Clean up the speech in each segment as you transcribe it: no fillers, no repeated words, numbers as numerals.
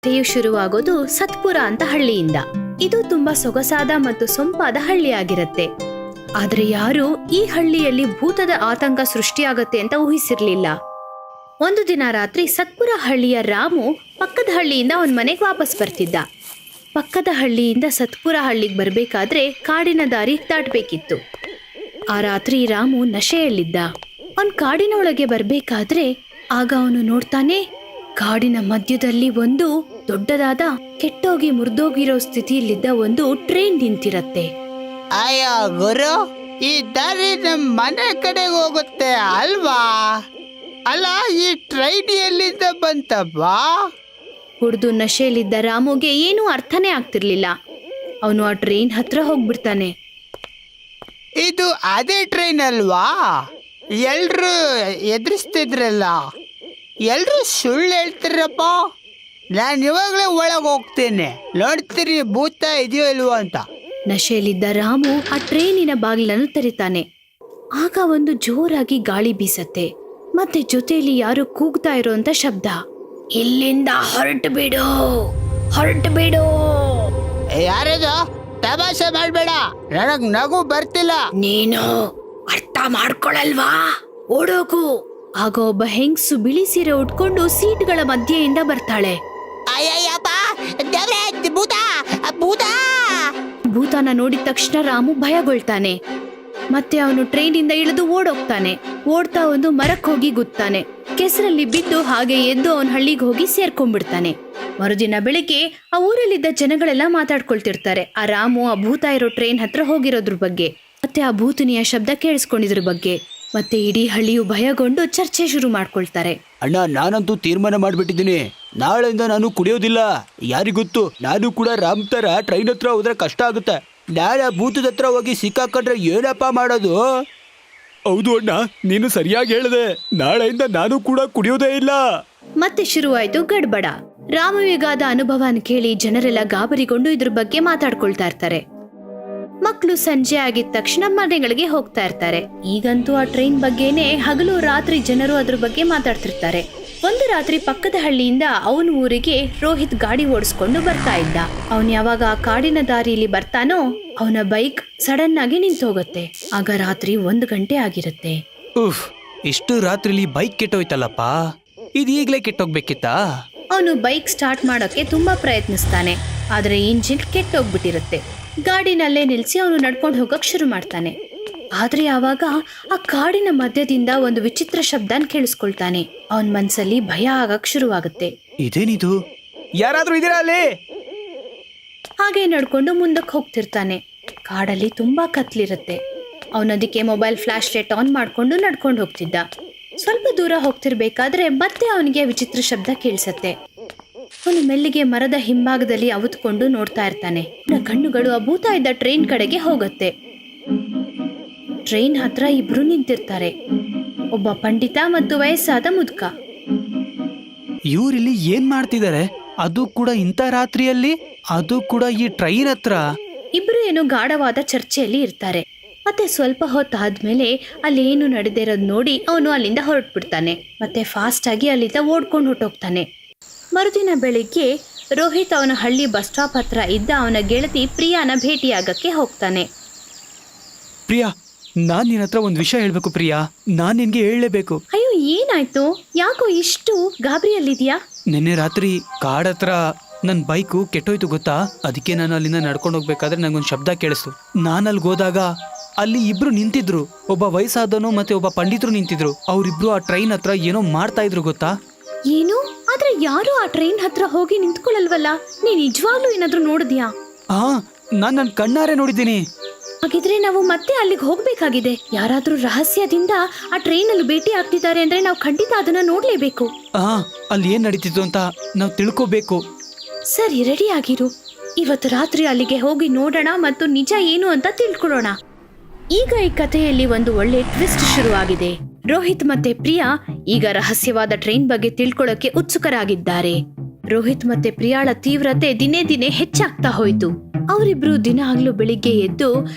ಕಥೆಯು ಶುರುವಾಗೋದು ಸತ್ಪುರ ಅಂತ ಹಳ್ಳಿಯಿಂದ. ಇದು ತುಂಬಾ ಸೊಗಸಾದ ಮತ್ತು ಸೊಂಪಾದ ಹಳ್ಳಿಯಾಗಿರತ್ತೆ. ಆದ್ರೆ ಯಾರು ಈ ಹಳ್ಳಿಯಲ್ಲಿ ಭೂತದ ಆತಂಕ ಸೃಷ್ಟಿಯಾಗತ್ತೆ ಅಂತ ಊಹಿಸಿರ್ಲಿಲ್ಲ. ಒಂದು ದಿನ ರಾತ್ರಿ ಸತ್ಪುರ ಹಳ್ಳಿಯ ರಾಮು ಪಕ್ಕದ ಹಳ್ಳಿಯಿಂದ ಅವನ ಮನೆಗೆ ವಾಪಸ್ ಬರ್ತಿದ್ದ. ಪಕ್ಕದ ಹಳ್ಳಿಯಿಂದ ಸತ್ಪುರ ಹಳ್ಳಿಗೆ ಬರ್ಬೇಕಾದ್ರೆ ಕಾಡಿನ ದಾರಿ ದಾಟಬೇಕಿತ್ತು. ಆ ರಾತ್ರಿ ರಾಮು ನಶೆಯಲ್ಲಿದ್ದ. ಅವನ್ ಕಾಡಿನ ಒಳಗೆ ಬರ್ಬೇಕಾದ್ರೆ ಆಗ ಅವನು ನೋಡ್ತಾನೆ, ಕಾಡಿನ ಮಧ್ಯದಲ್ಲಿ ಒಂದು ದೊಡ್ಡದಾದ ಕೆಟ್ಟೋಗಿ ಮುರಿದೋಗಿರೋ ಸ್ಥಿತಿಯಲ್ಲಿದ್ದ ಒಂದು ಟ್ರೈನ್ ನಿಂತಿರತ್ತೆ. ಅಯ್ಯೋ ಗುರು, ಈ ದಾರಿ ನಮ್ಮ ಮನೆ ಕಡೆಗೆ ಹೋಗುತ್ತೆ ಅಲ್ವಾ? ಅಲ್ಲ, ಈ ಟ್ರೈನ್ ಎಲ್ಲಿಂದ ಬಂತಪ್ಪ? ಕುಡ್ದು ನಶೆಯಲ್ಲಿದ್ದ ರಾಮುಗೆ ಏನೂ ಅರ್ಥನೇ ಆಗ್ತಿರ್ಲಿಲ್ಲ. ಅವನು ಆ ಟ್ರೈನ್ ಹತ್ರ ಹೋಗ್ಬಿಡ್ತಾನೆ. ಇದು ಅದೇ ಟ್ರೈನ್ ಅಲ್ವಾ? ಎಲ್ರು ಎದುರಿಸ್ತಿದ್ರಲ್ಲ, ಎಲ್ರು ಸುಳ್ಳು ಹೇಳ್ತಿರಪ್ಪ. ನಾನು ಇವಾಗಲೇ ಒಳಗೆ ಹೋಗ್ತೇನೆ, ನೋಡ್ತೀರಿ ಭೂತ ಇದೆಯೋ ಇಲ್ವೋ ಅಂತ. ನಶೆಯಲ್ಲಿದ್ದ ರಾಮು ಆ ಟ್ರೈನಿನ ಬಾಗಿಲನ್ನು ತೆರಿತಾನೆ. ಆಗ ಒಂದು ಜೋರಾಗಿ ಗಾಳಿ ಬೀಸತ್ತೆ. ಮತ್ತೆ ಜೊತೆಯಲ್ಲಿ ಯಾರು ಕೂಗ್ತಾ ಇರೋಂತ ಶಬ್ದ, ಇಲ್ಲಿಂದ ಹೊರಟು ಬಿಡು, ಹೊರಟು ಬಿಡು. ಯಾರದು? ತಮಾಷೆ ಮಾಡ್ಬೇಡ, ನನಗ್ ನಗು ಬರ್ತಿಲ್ಲ. ನೀನು ಅರ್ಥ ಮಾಡ್ಕೊಳಲ್ವಾ? ಓಡೋಗು. ಆಗ ಒಬ್ಬ ಹೆಂಗ್ಸು ಬಿಳಿ ಸೀರೆ ಉಟ್ಕೊಂಡು ಸೀಟ್ಗಳ ಮಧ್ಯೆಯಿಂದ ಬರ್ತಾಳೆ. ಅಯ್ಯಯ್ಯಪ್ಪ, ದೇವ್ರೇ, ಭೂತ ಭೂತ! ಭೂತನ ನೋಡಿದ ತಕ್ಷಣ ರಾಮು ಭಯಗೊಳ್ತಾನೆ. ಮತ್ತೆ ಅವನು ಟ್ರೈನಿಂದ ಇಳಿದು ಓಡೋಗ್ತಾನೆ. ಓಡ್ತಾ ಒಂದು ಮರಕ್ಕೆ ಹೋಗಿ ಗುತ್ತಾನೆ. ಕೆಸರಲ್ಲಿ ಬಿದ್ದು ಹಾಗೆ ಎದ್ದು ಅವನ ಹಳ್ಳಿಗೆ ಹೋಗಿ ಸೇರ್ಕೊಂಡ್ಬಿಡ್ತಾನೆ. ಮರುದಿನ ಬೆಳಿಗ್ಗೆ ಆ ಊರಲ್ಲಿದ್ದ ಜನಗಳೆಲ್ಲ ಮಾತಾಡ್ಕೊಳ್ತಿರ್ತಾರೆ ಆ ರಾಮು ಆ ಭೂತ ಇರೋ ಟ್ರೈನ್ ಹತ್ರ ಹೋಗಿರೋದ್ರ ಬಗ್ಗೆ, ಮತ್ತೆ ಆ ಭೂತನಿಯ ಶಬ್ದ ಕೇಳಿಸ್ಕೊಂಡಿದ್ರ ಬಗ್ಗೆ. ಮತ್ತೆ ಇಡೀ ಹಳ್ಳಿಯು ಭಯಗೊಂಡು ಚರ್ಚೆ ಶುರು ಮಾಡ್ಕೊಳ್ತಾರೆ. ಅಣ್ಣ, ನಾನಂತೂ ತೀರ್ಮಾನ ಮಾಡ್ಬಿಟ್ಟಿದ್ದೀನಿ, ನಾಳೆಯಿಂದ ನಾನು ಕುಡಿಯೋದಿಲ್ಲ. ಯಾರಿಗೊತ್ತು, ನಾನು ಕೂಡ ರಾಮ್ ತರ ಟ್ರೈನ್ ಹತ್ರ ಹೋದ್ರೆ ಕಷ್ಟ ಆಗುತ್ತೆ. ನಾಳೆ ಭೂತದ ಹತ್ರ ಹೋಗಿ ಸಿಕ್ಕಾಕೊಂಡ್ರೆ ಏನಪ್ಪ ಮಾಡೋದು? ಹೌದು ಅಣ್ಣ, ನೀನು ಸರಿಯಾಗಿ ಹೇಳಿದೆ. ನಾಳೆಯಿಂದ ನಾನು ಕೂಡ ಕುಡಿಯೋದೇ ಇಲ್ಲ. ಮತ್ತೆ ಶುರುವಾಯ್ತು ಗಡ್ಬಡ. ರಾಮವಿಗಾದ ಅನುಭವನ ಕೇಳಿ ಜನರೆಲ್ಲ ಗಾಬರಿಗೊಂಡು ಇದ್ರ ಬಗ್ಗೆ ಮಾತಾಡ್ಕೊಳ್ತಾ ಇರ್ತಾರೆ. ಮಕ್ಕಳು ಸಂಜೆ ಆಗಿದ ತಕ್ಷಣ ಮನೆಗಳಿಗೆ ಹೋಗ್ತಾ ಇರ್ತಾರೆ. ಈಗಂತೂ ಆ ಟ್ರೈನ್ ಬಗ್ಗೆನೆ ಹಗಲು ರಾತ್ರಿ ಜನರು ಅದ್ರ ಬಗ್ಗೆ ಮಾತಾಡ್ತಿರ್ತಾರೆ. ಒಂದು ರಾತ್ರಿ ಪಕ್ಕದ ಹಳ್ಳಿಯಿಂದ ಅವನ ಊರಿಗೆ ರೋಹಿತ್ ಗಾಡಿ ಓಡಿಸ್ಕೊಂಡು ಬರ್ತಾ ಇದ್ದ. ಅವನ್ ಯಾವಾಗ ಆ ಕಾಡಿನ ದಾರಿಯಲ್ಲಿ ಬರ್ತಾನೋ ಅವನ ಬೈಕ್ ಸಡನ್ ಆಗಿ ನಿಂತೋಗತ್ತೆ. ಆಗ ರಾತ್ರಿ 1 ಗಂಟೆ ಆಗಿರುತ್ತೆ. ಉಫ್, ಇಷ್ಟು ರಾತ್ರಿಲಿ ಬೈಕ್ ಕೆಟ್ಟೋಯ್ತಲ್ಲಪ್ಪ, ಇದು ಈಗ್ಲೇ ಕೆಟ್ಟೋಗ್ಬೇಕಿತ್ತಾ? ಅವನು ಬೈಕ್ ಸ್ಟಾರ್ಟ್ ಮಾಡೋಕೆ ತುಂಬಾ ಪ್ರಯತ್ನಿಸ್ತಾನೆ, ಆದ್ರೆ ಇಂಜಿನ್ ಕೆಟ್ಟೋಗ್ಬಿಟ್ಟಿರುತ್ತೆ. ಗಾಡಿನಲ್ಲೇ ನಿಲ್ಸಿ ಅವನು ನಡ್ಕೊಂಡು ಹೋಗಕ್ ಶುರು ಮಾಡ್ತಾನೆ. ಆದ್ರೆ ಆವಾಗ ಆ ಕಾಡಿನ ಮಧ್ಯದಿಂದ ಒಂದು ವಿಚಿತ್ರ ಶಬ್ದನ್ ಕೇಳಿಸ್ಕೊಳ್ತಾನೆ. ಅವನ್ ಮನ್ಸಲ್ಲಿ ಭಯ ಆಗಕ್ ಶುರುವಾಗುತ್ತೆ. ಇದೇನಿದು? ಯಾರಾದ್ರೂ ಇದೀರಾ ಅಲ್ಲಿ? ಹಾಗೆ ನಡ್ಕೊಂಡು ಮುಂದಕ್ಕೆ ಹೋಗ್ತಿರ್ತಾನೆ. ಕಾಡಲ್ಲಿ ತುಂಬಾ ಕತ್ಲಿರುತ್ತೆ. ಅವನದಕ್ಕೆ ಮೊಬೈಲ್ ಫ್ಲಾಶ್ ಲೈಟ್ ಆನ್ ಮಾಡ್ಕೊಂಡು ನಡ್ಕೊಂಡು ಹೋಗ್ತಿದ್ದ. ಸ್ವಲ್ಪ ದೂರ ಹೋಗ್ತಿರ್ಬೇಕಾದ್ರೆ ಮತ್ತೆ ಅವನಿಗೆ ವಿಚಿತ್ರ ಶಬ್ದ ಕೇಳಿಸತ್ತೆ. ಅವನು ಮೆಲ್ಲಿಗೆ ಮರದ ಹಿಂಭಾಗದಲ್ಲಿ ಅವತ್ಕೊಂಡು ನೋಡ್ತಾ ಇರ್ತಾನೆ. ಅವನ ಕಣ್ಣುಗಳು ಆ ಭೂತ ಇದ್ದ ಟ್ರೈನ್ ಕಡೆಗೆ ಹೋಗುತ್ತೆ. ಟ್ರೈನ್ ಹತ್ರ ಇಬ್ರು ನಿಂತಿರ್ತಾರೆ, ಒಬ್ಬ ಪಂಡಿತ ಮತ್ತು ವಯಸ್ಸಾದ ಮುದುಕ. ಇವರಿಲ್ಲಿ ಏನ್ ಮಾಡ್ತಿದ್ದಾರೆ? ಅದು ಕೂಡ ಇಂಥ ರಾತ್ರಿಯಲ್ಲಿ, ಅದು ಕೂಡ ಈ ಟ್ರೈನ್ ಹತ್ರ. ಇಬ್ರು ಏನೋ ಗಾಢವಾದ ಚರ್ಚೆಯಲ್ಲಿ ಇರ್ತಾರೆ. ಮತ್ತೆ ಸ್ವಲ್ಪ ಹೊತ್ತಾದ್ಮೇಲೆ ಅಲ್ಲಿ ಏನು ನಡೆದಿರೋದು ನೋಡಿ ಅವನು ಅಲ್ಲಿಂದ ಹೊರಟ್ಬಿಡ್ತಾನೆ. ಮತ್ತೆ ಫಾಸ್ಟ್ ಆಗಿ ಅಲ್ಲಿಂದ ಓಡ್ಕೊಂಡು ಹೊರಟೋಗ್ತಾನೆ. ಮರುದಿನ ಬೆಳಿಗ್ಗೆ ರೋಹಿತ್ ಅವನ ಹಳ್ಳಿ ಬಸ್ ಸ್ಟಾಪ್ ಹತ್ರ ಇದ್ದ ಅವನ ಗೆಳತಿ ಪ್ರಿಯಾನ ಭೇಟಿಯಾಗಕ್ಕೆ ಹೋಗ್ತಾನೆ. ಪ್ರಿಯಾ, ನಾನ್ ನಿನ್ನ ಹತ್ರ ಒಂದ್ ವಿಷಯ ಹೇಳ್ಬೇಕು ಪ್ರಿಯಾ, ನಾನ್ ನಿನ್ಗೆ ಹೇಳಲೇಬೇಕು. ಅಯ್ಯೋ, ಏನಾಯ್ತು? ಯಾಕೋ ಇಷ್ಟು ಗಾಬರಿಯಲ್ಲಿದ್ಯಾ? ನಿನ್ನೆ ರಾತ್ರಿ ಕಾಡತ್ರ ನನ್ ಬೈಕು ಕೆಟ್ಟೋಯ್ತು ಗೊತ್ತಾ? ಅದಕ್ಕೆ ನಾನು ಅಲ್ಲಿಂದ ನಡ್ಕೊಂಡು ಹೋಗ್ಬೇಕಾದ್ರೆ ನಂಗೊಂದು ಶಬ್ದ ಕೇಳಿಸ್ತು. ನಾನು ಅಲ್ಲಿಗೆ ಹೋದಾಗ ಅಲ್ಲಿ ಇಬ್ರು ನಿಂತಿದ್ರು, ಒಬ್ಬ ವಯಸ್ಸಾದನು ಮತ್ತೆ ಒಬ್ಬ ಪಂಡಿತರು ನಿಂತಿದ್ರು. ಅವ್ರಿಬ್ರು ಆ ಟ್ರೈನ್ ಹತ್ರ ಏನೋ ಮಾಡ್ತಾ ಇದ್ರು ಗೊತ್ತಾ? ಏನು? ಆದ್ರೆ ಯಾರು ಆ ಟ್ರೈನ್ ಹತ್ರ ಹೋಗಿ ನಿಂತ್ಕೊಳ್ಳಲ್ವಲ್ಲ? ನೀ ನಿಜವಾಗ್ಲೂ ಏನಾದ್ರೂ ನೋಡಿದ್ಯಾ? ಹಾ, ನಾನ್ ನನ್ ಕಣ್ಣಾರೆ ನೋಡಿದ್ದೀನಿ. ಹಾಗಿದ್ರೆ ನಾವು ಮತ್ತೆ ಅಲ್ಲಿಗೆ ಹೋಗ್ಬೇಕಾಗಿದೆ. ಯಾರಾದ್ರೂ ರಹಸ್ಯದಿಂದ ಆ ಟ್ರೈನ್ ಅಲ್ಲಿ ಭೇಟಿ ಆಗ್ತಿದ್ದಾರೆ ಅಂದ್ರೆ ನಾವು ಖಂಡಿತ ಅದನ್ನ ನೋಡ್ಲೇಬೇಕು. ಹಾ, ಅಲ್ಲಿ ಏನ್ ನಡೀತಿತ್ತು ಅಂತ ನಾವು ತಿಳ್ಕೋಬೇಕು. ಸರಿ, ರೆಡಿ ಆಗಿರು. ಇವತ್ತು ರಾತ್ರಿ ಅಲ್ಲಿಗೆ ಹೋಗಿ ನೋಡೋಣ ಮತ್ತು ನಿಜ ಏನು ಅಂತ ತಿಳ್ಕೊಳ್ಳೋಣ. ಈಗ ಈ ಕಥೆಯಲ್ಲಿ ಒಂದು ಒಳ್ಳೆ ಟ್ವಿಸ್ಟ್ ಶುರುವಾಗಿದೆ. ರೋಹಿತ್ ಮತ್ತೆ ಪ್ರಿಯಾ ಈಗ ರಹಸ್ಯವಾದ ಟ್ರೈನ್ ಬಗ್ಗೆ ತಿಳ್ಕೊಳ್ಳೋಕೆ ಉತ್ಸುಕರಾಗಿದ್ದಾರೆ. ರೋಹಿತ್ ಮತ್ತೆ ಪ್ರಿಯಾಳ ತೀವ್ರತೆ ದಿನೇ ದಿನೇ ಹೆಚ್ಚಾಗ್ತಾ ಹೋಯ್ತು. ಅವರಿಬ್ರು ದಿನಾಗ್ಲೂ ಬೆಳಿಗ್ಗೆ ಎದ್ದು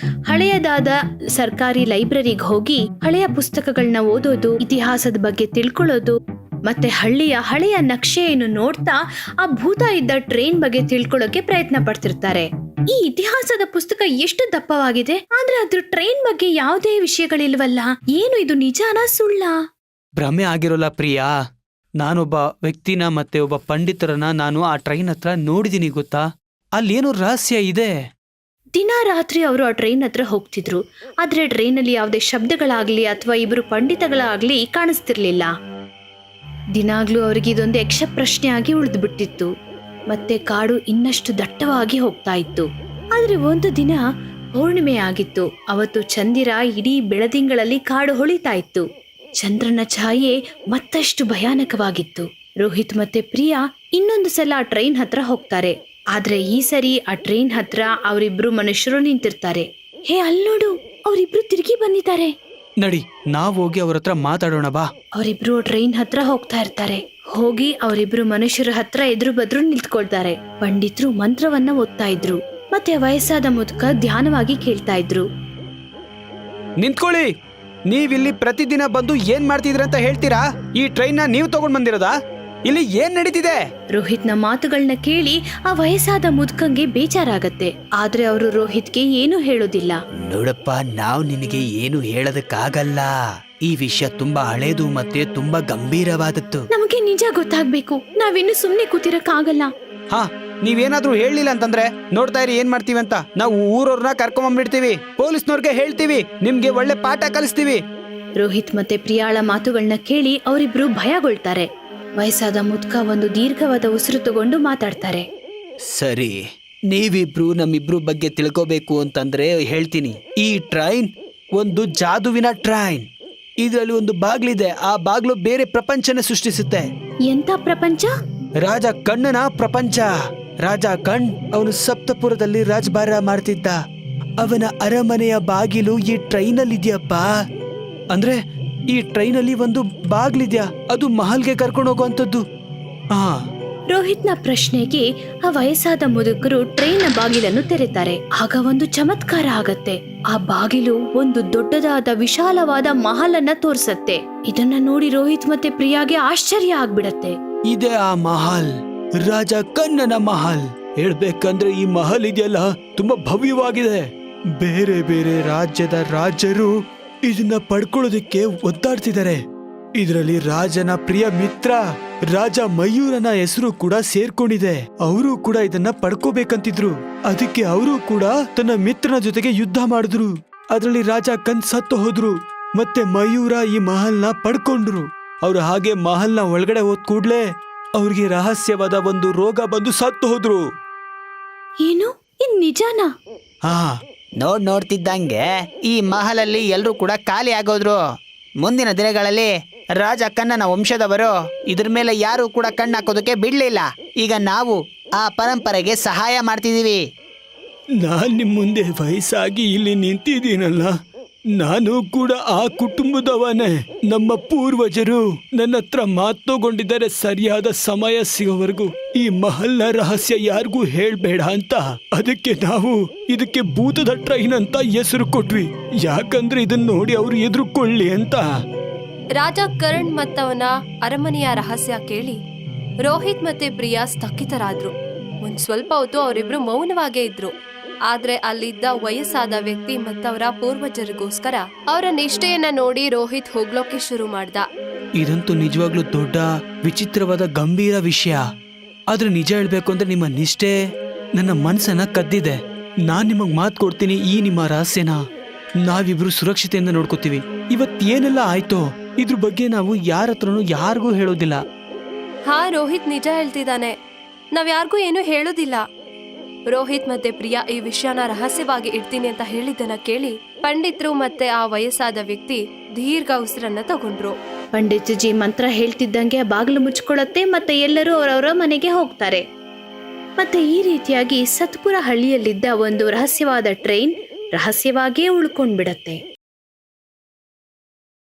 ಹಳೆಯದಾದ ಸರ್ಕಾರಿ ಲೈಬ್ರರಿಗೆ ಹೋಗಿ ಹಳೆಯ ಪುಸ್ತಕಗಳನ್ನ ಓದೋದು, ಇತಿಹಾಸದ ಬಗ್ಗೆ ತಿಳ್ಕೊಳ್ಳೋದು ಮತ್ತೆ ಹಳ್ಳಿಯ ಹಳೆಯ ನಕ್ಷೆಯನ್ನು ನೋಡ್ತಾ ಆ ಭೂತ ಇದ್ದ ಟ್ರೈನ್ ಬಗ್ಗೆ ತಿಳ್ಕೊಳ್ಳೋಕೆ ಪ್ರಯತ್ನ ಪಡ್ತಿರ್ತಾರೆ. ಈ ಇತಿಹಾಸದ ಪುಸ್ತಕ ಎಷ್ಟು ದಪ್ಪವಾಗಿದೆ, ಆದ್ರೆ ಅದ್ರ ಟ್ರೈನ್ ಬಗ್ಗೆ ಯಾವುದೇ ವಿಷಯಗಳಿಲ್ವಲ್ಲ. ಏನು ಇದು, ನಿಜಾನಾ ಸುಳ್ಳ? ಭ್ರಮೆ ಆಗಿರೋಲ್ಲ ಪ್ರಿಯಾ. ನಾನೊಬ್ಬ ವ್ಯಕ್ತಿನ ಮತ್ತೆ ಒಬ್ಬ ಪಂಡಿತರನ್ನ ನಾನು ಆ ಟ್ರೈನ್ ಹತ್ರ ನೋಡಿದೀನಿ ಗೊತ್ತಾ. ಅಲ್ಲೇನೋ ರಹಸ್ಯ ಇದೆ. ದಿನ ರಾತ್ರಿ ಅವರು ಆ ಟ್ರೈನ್ ಹತ್ರ ಹೋಗ್ತಿದ್ರು. ಆದ್ರೆ ಟ್ರೈನಲ್ಲಿ ಯಾವುದೇ ಶಬ್ದಗಳಾಗ್ಲಿ ಅಥವಾ ಇಬ್ರು ಪಂಡಿತಗಳಾಗ್ಲಿ ಕಾಣಿಸ್ತಿರ್ಲಿಲ್ಲ. ದಿನಾಗ್ಲೂ ಅವರಿಗೆ ಇದೊಂದು ಯಕ್ಷ ಪ್ರಶ್ನೆ ಆಗಿ ಉಳಿದು ಬಿಟ್ಟಿತ್ತು. ಮತ್ತೆ ಕಾಡು ಇನ್ನಷ್ಟು ದಟ್ಟವಾಗಿ ಹೋಗ್ತಾ ಇತ್ತು. ಆದ್ರೆ ಒಂದು ದಿನ ಪೌರ್ಣಿಮೆ ಆಗಿತ್ತು. ಅವತ್ತು ಚಂದಿರ ಇಡೀ ಬೆಳದಿಂಗಳಲ್ಲಿ ಕಾಡು ಹೊಳಿತಾ ಇತ್ತು. ಚಂದ್ರನ ಛಾಯೆ ಮತ್ತಷ್ಟು ಭಯಾನಕವಾಗಿತ್ತು. ರೋಹಿತ್ ಮತ್ತೆ ಪ್ರಿಯಾ ಇನ್ನೊಂದು ಸಲ ಆ ಟ್ರೈನ್ ಹತ್ರ ಹೋಗ್ತಾರೆ. ಆದ್ರೆ ಈ ಸರಿ ಆ ಟ್ರೈನ್ ಹತ್ರ ಅವರಿಬ್ರು ಮನುಷ್ಯರು ನಿಂತಿರ್ತಾರೆ. ಹೇ, ಅಲ್ಲಿ ನೋಡು, ಅವರಿಬ್ರು ತಿರುಗಿ ಬಂದಿದ್ದಾರೆ. ನಡಿ, ನಾವ್ ಹೋಗಿ ಅವ್ರ ಹತ್ರ ಮಾತಾಡೋಣ ಬಾ. ಅವರಿಬ್ರು ಟ್ರೈನ್ ಹತ್ರ ಹೋಗ್ತಾ ಇರ್ತಾರೆ. ಹೋಗಿ ಅವರಿಬ್ರು ಮನುಷ್ಯರ ಹತ್ರ ಎದುರು ಬದ್ರು ನಿಂತ್ಕೊಳ್ತಾರೆ. ಪಂಡಿತರು ಮಂತ್ರವನ್ನ ಓದ್ತಾ ಇದ್ರು. ಮತ್ತೆ ವಯಸ್ಸಾದ ಮುದುಕ ಧ್ಯಾನವಾಗಿ ಕೇಳ್ತಾ ಇದ್ರು. ನಿಂತ್ಕೊಳ್ಳಿ. ನೀವಿಲ್ಲಿ ಪ್ರತಿದಿನ ಬಂದು ಏನ್ ಮಾಡ್ತಿದ್ರಿ ಅಂತ ಹೇಳ್ತೀರಾ? ಈ ಟ್ರೈನ್ ನೀವು ತಗೊಂಡ್ ಬಂದಿರೋದಾ? ಇಲ್ಲಿ ಏನ್ ನಡೀತಿದೆ? ರೋಹಿತ್ನ ಮಾತುಗಳನ್ನ ಕೇಳಿ ಆ ವಯಸ್ಸಾದ ಮುದುಕಂಗೆ ಬೇಜಾರಾಗತ್ತೆ. ಆದ್ರೆ ಅವರು ರೋಹಿತ್ಗೆ ಏನು ಹೇಳೋದಿಲ್ಲ. ನೋಡಪ್ಪ, ನಾವು ನಿನಗೆ ಏನು ಹೇಳೋದಕ್ಕಾಗಲ್ಲ. ಈ ವಿಷಯ ತುಂಬಾ ಹಳೇದು ಮತ್ತೆ ತುಂಬಾ ಗಂಭೀರವಾದದ್ದು. ನಮಗೆ ನಿಜ ಗೊತ್ತಾಗ್ಬೇಕು. ನಾವಿನ್ನು ಸುಮ್ನೆ ಕೂತಿರಕ್ಕಾಗಲ್ಲ. ಹಾ, ನೀವೇನಾದ್ರೂ ಹೇಳಿಲ್ಲ ಅಂತಂದ್ರೆ ನೋಡ್ತಾ ಇರಿ ಏನ್ ಮಾಡ್ತೀವಿ ಅಂತ. ನಾವು ಊರವ್ರನ್ನ ಕರ್ಕೊಂಡ್ಬಿಡ್ತೀವಿ, ಪೊಲೀಸ್ನವ್ರಿಗೆ ಹೇಳ್ತೀವಿ, ನಿಮ್ಗೆ ಒಳ್ಳೆ ಪಾಠ ಕಲಿಸ್ತೀವಿ. ರೋಹಿತ್ ಮತ್ತೆ ಪ್ರಿಯಾಳ ಮಾತುಗಳನ್ನ ಕೇಳಿ ಅವರಿಬ್ರು ಭಯಗೊಳ್ತಾರೆ. ವಯಸ್ಸಾದ ಮುದ್ಕ ಒಂದು ದೀರ್ಘವಾದ ಉಸಿರು ತಗೊಂಡು ಮಾತಾಡ್ತಾರೆ. ಸರಿ, ನೀವಿಬ್ರು ನಮ್ಮಿಬ್ರು ಬಗ್ಗೆ ತಿಳ್ಕೋಬೇಕು ಅಂತಂದ್ರೆ ಹೇಳ್ತೀನಿ. ಈ ಟ್ರೈನ್ ಒಂದು ಜಾದುವಿನ ಟ್ರೈನ್. ಇದರಲ್ಲಿ ಒಂದು ಬಾಗ್ಲಿದೆ. ಆ ಬಾಗ್ಲು ಬೇರೆ ಪ್ರಪಂಚನ ಸೃಷ್ಟಿಸುತ್ತೆ. ಎಂತ ಪ್ರಪಂಚ? ರಾಜ ಕಣ್ಣನ ಪ್ರಪಂಚ. ರಾಜ ಕಣ್ ಅವನು ಸಪ್ತಪುರದಲ್ಲಿ ರಾಜಭಾರ ಮಾಡ್ತಿದ್ದ. ಅವನ ಅರಮನೆಯ ಬಾಗಿಲು ಈ ಟ್ರೈನಲ್ಲಿ ಇದೆಯಪ್ಪ. ಅಂದ್ರೆ ಈ ಟ್ರೈನಲ್ಲಿ ಒಂದು ಬಾಗ್ಲಿದ್ಯಾ, ಅದು ಮಹಲ್ಗೆ ಕರ್ಕೊಂಡು ಹೋಗುವಂತದ್ದು. ಹಾ. ರೋಹಿತ್ನ ಪ್ರಶ್ನೆಗೆ ಆ ವಯಸ್ಸಾದ ಮುದುಕರು ಟ್ರೈನ್ ಬಾಗಿಲನ್ನು ತೆರೆತಾರೆ. ಆಗ ಒಂದು ಚಮತ್ಕಾರ ಆಗತ್ತೆ. ಆ ಬಾಗಿಲು ಒಂದು ದೊಡ್ಡದಾದ ವಿಶಾಲವಾದ ಮಹಲ್ ಅನ್ನ ತೋರ್ಸತ್ತೆ. ಇದನ್ನ ನೋಡಿ ರೋಹಿತ್ ಮತ್ತೆ ಪ್ರಿಯಾಗೆ ಆಶ್ಚರ್ಯ ಆಗ್ಬಿಡತ್ತೆ. ಇದೇ ಆ ಮಹಲ್, ರಾಜ ಕಣ್ಣನ ಮಹಲ್. ಹೇಳ್ಬೇಕಂದ್ರೆ ಈ ಮಹಲ್ ಇದೆಯಲ್ಲ, ತುಂಬಾ ಭವ್ಯವಾಗಿದೆ. ಬೇರೆ ಬೇರೆ ರಾಜ್ಯದ ರಾಜರು ಇದನ್ನ ಪಡ್ಕೊಳ್ಳೋದಕ್ಕೆ ಒದ್ದಾಡ್ತಿದ್ದಾರೆ. ಇದರಲ್ಲಿ ರಾಜನ ಪ್ರಿಯ ಮಿತ್ರ ರಾಜ ಮಯೂರನ ಹೆಸರು ಕೂಡ ಸೇರ್ಕೊಂಡಿದೆ. ಅವರು ಕೂಡ ಇದನ್ನ ಪಡ್ಕೋಬೇಕಂತಿದ್ರು. ಅದಕ್ಕೆ ಅವರು ಕೂಡ ತನ್ನ ಮಿತ್ರನ ಜೊತೆಗೆ ಯುದ್ಧ ಮಾಡಿದ್ರು. ಅದರಲ್ಲಿ ರಾಜ ಕಣ್ ಸತ್ತು ಹೋದ್ರು. ಮತ್ತೆ ಮಯೂರ ಈ ಮಹಲ್ನ ಪಡ್ಕೊಂಡ್ರು. ಅವ್ರು ಹಾಗೆ ಮಹಲ್ನ ಒಳಗಡೆ ಹೋದ್ ಕೂಡ್ಲೆ ಅವ್ರಿಗೆ ರಹಸ್ಯವಾದ ಒಂದು ರೋಗ ಬಂದು ಸತ್ತು ಹೋದ್ರು. ಏನು, ಇನ್ ನಿಜಾನಾ? ಹಾ, ನೋಡ್ತಿದ್ದಂಗೆ ಈ ಮಹಲಲ್ಲಿ ಎಲ್ಲರೂ ಕೂಡ ಖಾಲಿ ಆಗೋದ್ರು. ಮುಂದಿನ ದಿನಗಳಲ್ಲಿ ರಾಜ ಕಣ್ಣನ ವಂಶದವರು ಇದ್ರ ಮೇಲೆ ಯಾರು ಕೂಡ ಕಣ್ಣು ಹಾಕೋದಕ್ಕೆ ಬಿಡ್ಲಿಲ್ಲ. ಈಗ ನಾವು ಆ ಪರಂಪರೆಗೆ ಸಹಾಯ ಮಾಡ್ತಿದೀವಿ. ನಾನ್ ನಿಮ್ ಮುಂದೆ ವಯಸ್ಸಾಗಿ ಇಲ್ಲಿ ನಿಂತಿದ್ದೀನಲ್ಲ, ನಾನು ಕೂಡ ಆ ಕುಟುಂಬದವನೇ. ನಮ್ಮ ಪೂರ್ವಜರು ನನ್ನ ಹತ್ರ ಮಾತು ತಗೊಂಡಿದ್ದಾರೆ, ಸರಿಯಾದ ಸಮಯ ಸಿಗೋವರೆಗೂ ಈ ಮಹಲ್ನ ರಹಸ್ಯ ಯಾರಿಗೂ ಹೇಳ್ಬೇಡ ಅಂತ. ಅದಕ್ಕೆ ನಾವು ಇದಕ್ಕೆ ಭೂತದ ಟ್ರೈನ್ ಅಂತ ಹೆಸರು ಕೊಟ್ವಿ. ಯಾಕಂದ್ರೆ ಇದನ್ನ ನೋಡಿ ಅವ್ರು ಎದುರುಕೊಳ್ಳಿ ಅಂತ. ರಾಜ ಕರಣ್ ಮತ್ತವನ ಅರಮನೆಯ ರಹಸ್ಯ ಕೇಳಿ ರೋಹಿತ್ ಮತ್ತೆ ಪ್ರಿಯಾ ಸ್ಥಗಿತರಾದ್ರು. ಒಂದ್ ಸ್ವಲ್ಪ ಹೊತ್ತು ಅವರಿಬ್ರು ಮೌನವಾಗೇ ಇದ್ರು. ಆದ್ರೆ ಅಲ್ಲಿದ್ದ ವಯಸ್ಸಾದ ವ್ಯಕ್ತಿ ಮತ್ತವರ ಪೂರ್ವಜರಿಗೋಸ್ಕರ ಅವರ ನಿಷ್ಠೆಯನ್ನ ನೋಡಿ ರೋಹಿತ್ ಹೋಗ್ಲೋಕೆ ಶುರು ಮಾಡ್ದ. ಇದಂತೂ ನಿಜವಾಗ್ಲೂ ದೊಡ್ಡ ವಿಚಿತ್ರವಾದ ಗಂಭೀರ ವಿಷಯ. ಆದ್ರೆ ನಿಜ ಹೇಳ್ಬೇಕು ಅಂದ್ರೆ ನಿಮ್ಮ ನಿಷ್ಠೆ ನನ್ನ ಮನಸ್ಸನ್ನ ಕದ್ದಿದೆ. ನಾನ್ ನಿಮಗ್ ಮಾತು ಕೊಡ್ತೀನಿ, ಈ ನಿಮ್ಮ ರಹಸ್ಯನ ನಾವಿಬ್ರು ಸುರಕ್ಷತೆಯಿಂದ ನೋಡ್ಕೋತೀವಿ. ಇವತ್ತೇನೆಲ್ಲ ಆಯ್ತೋ ಇದ್ರ ಬಗ್ಗೆ ನಾವು ಯಾರ ಹತ್ರನೂ ಯಾರಿಗೂ ಹೇಳೋದಿಲ್ಲ. ಹಾ, ರೋಹಿತ್ ನಿಜ ಹೇಳ್ತಿದ್ದಾನೆ. ನಾವ್ ಯಾರಿಗೂ ಏನು ಹೇಳೋದಿಲ್ಲ. ರೋಹಿತ್ ಮತ್ತೆ ಪ್ರಿಯಾ ಈ ವಿಷಯನ ರಹಸ್ಯವಾಗಿ ಇಡ್ತೀನಿ ಅಂತ ಹೇಳಿದ್ದನ್ನ ಕೇಳಿ ಪಂಡಿತರು ಮತ್ತೆ ಆ ವಯಸ್ಸಾದ ವ್ಯಕ್ತಿ ದೀರ್ಘ ಉಸಿರನ್ನ ತಗೊಂಡ್ರು. ಪಂಡಿತಜಿ ಮಂತ್ರ ಹೇಳ್ತಿದ್ದಂಗೆ ಆ ಬಾಗಿಲು ಮುಚ್ಕೊಳ್ಳುತ್ತೆ. ಮತ್ತೆ ಎಲ್ಲರೂ ಅವರವರ ಮನೆಗೆ ಹೋಗ್ತಾರೆ. ಮತ್ತೆ ಈ ರೀತಿಯಾಗಿ ಸತ್ಪುರ ಹಳ್ಳಿಯಲ್ಲಿದ್ದ ಒಂದು ರಹಸ್ಯವಾದ ಟ್ರೈನ್ ರಹಸ್ಯವಾಗಿಯೇ ಉಳ್ಕೊಂಡ್ಬಿಡತ್ತೆ.